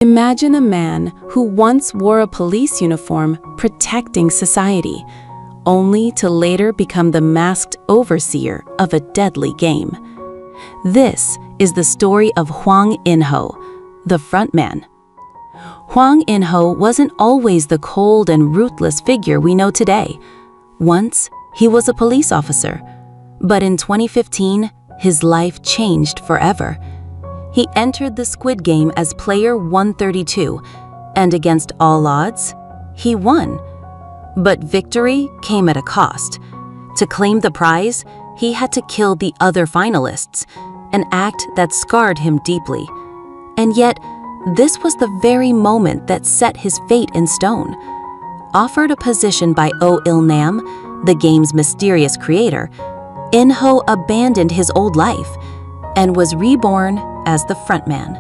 Imagine a man who once wore a police uniform protecting society, only to later become the masked overseer of a deadly game. This is the story of Hwang In-ho, the frontman. Hwang In-ho wasn't always the cold and ruthless figure we know today. Once, he was a police officer, but in 2015, his life changed forever. He entered the Squid game as player 132, and against all odds, he won. But victory came at a cost. To claim the prize, he had to kill the other finalists, an act that scarred him deeply. And yet, this was the very moment that set his fate in stone. Offered a position by Oh Il-nam, the game's mysterious creator, In-ho abandoned his old life and was reborn as the frontman.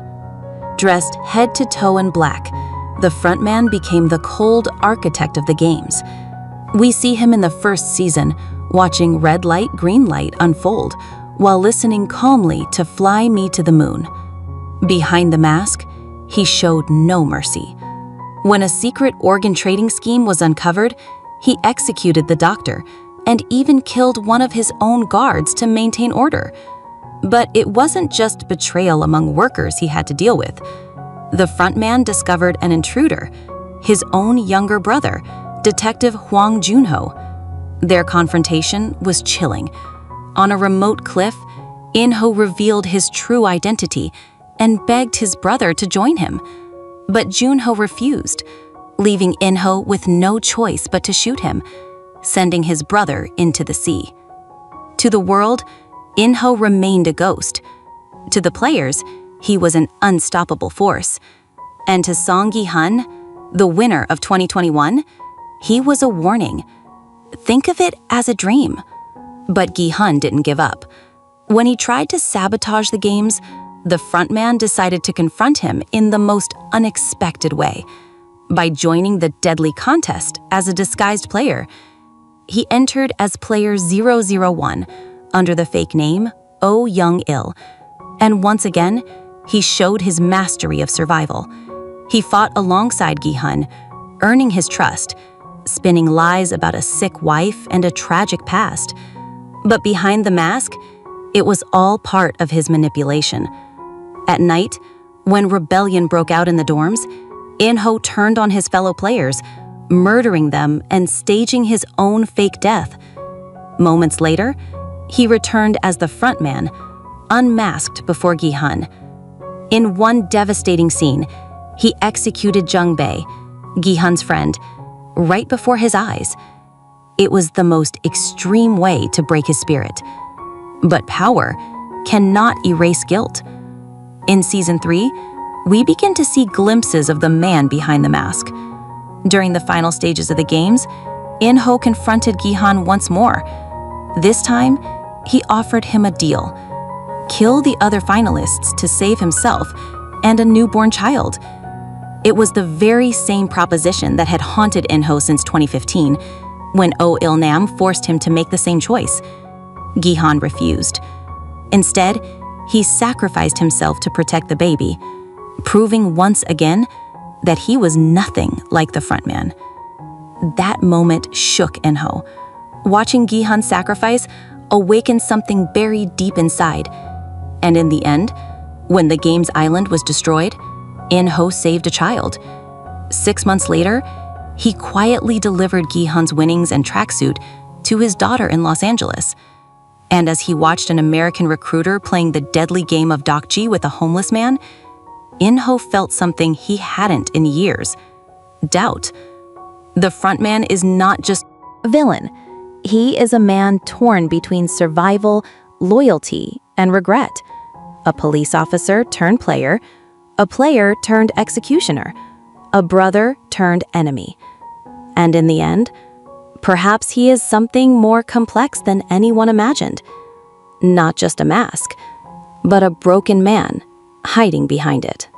Dressed head to toe in black, the frontman became the cold architect of the games. We see him in the first season, watching red light, green light unfold, while listening calmly to Fly Me to the Moon. Behind the mask, he showed no mercy. When a secret organ trading scheme was uncovered, he executed the doctor and even killed one of his own guards to maintain order. But it wasn't just betrayal among workers he had to deal with. The frontman discovered an intruder, his own younger brother, Detective Hwang Jun-ho. Their confrontation was chilling. On a remote cliff, In-ho revealed his true identity and begged his brother to join him. But Jun-ho refused, leaving In-ho with no choice but to shoot him, sending his brother into the sea. To the world, In-ho remained a ghost. To the players, he was an unstoppable force. And to Seong Gi-hun, the winner of 2021, he was a warning. Think of it as a dream. But Gi-hun didn't give up. When he tried to sabotage the games, the frontman decided to confront him in the most unexpected way. By joining the deadly contest as a disguised player, he entered as player 001, under the fake name Oh Young-il, and once again, he showed his mastery of survival. He fought alongside Gi-hun, earning his trust, spinning lies about a sick wife and a tragic past. But behind the mask, it was all part of his manipulation. At night, when rebellion broke out in the dorms, In-ho turned on his fellow players, murdering them and staging his own fake death. Moments later, he returned as the frontman, unmasked before Gi-hun. In one devastating scene, he executed Jung-bae, Gi-hun's friend, right before his eyes. It was the most extreme way to break his spirit. But power cannot erase guilt. In Season 3, we begin to see glimpses of the man behind the mask. During the final stages of the games, In-ho confronted Gi-hun once more. This time, he offered him a deal: kill the other finalists to save himself and a newborn child. It was the very same proposition that had haunted In-ho since 2015, when Oh Il-nam forced him to make the same choice. Gi-hun refused. Instead, he sacrificed himself to protect the baby, proving once again that he was nothing like the frontman. That moment shook In-ho. Watching Gi-hun's sacrifice awakened something buried deep inside. And in the end, when the game's island was destroyed, In-ho saved a child. 6 months later, he quietly delivered Gi-hun's winnings and tracksuit to his daughter in Los Angeles. And as he watched an American recruiter playing the deadly game of Dokji with a homeless man, In-ho felt something he hadn't in years: doubt. The frontman is not just a villain. He is a man torn between survival, loyalty, and regret. A police officer turned player, a player turned executioner, a brother turned enemy. And in the end, perhaps he is something more complex than anyone imagined. Not just a mask, but a broken man hiding behind it.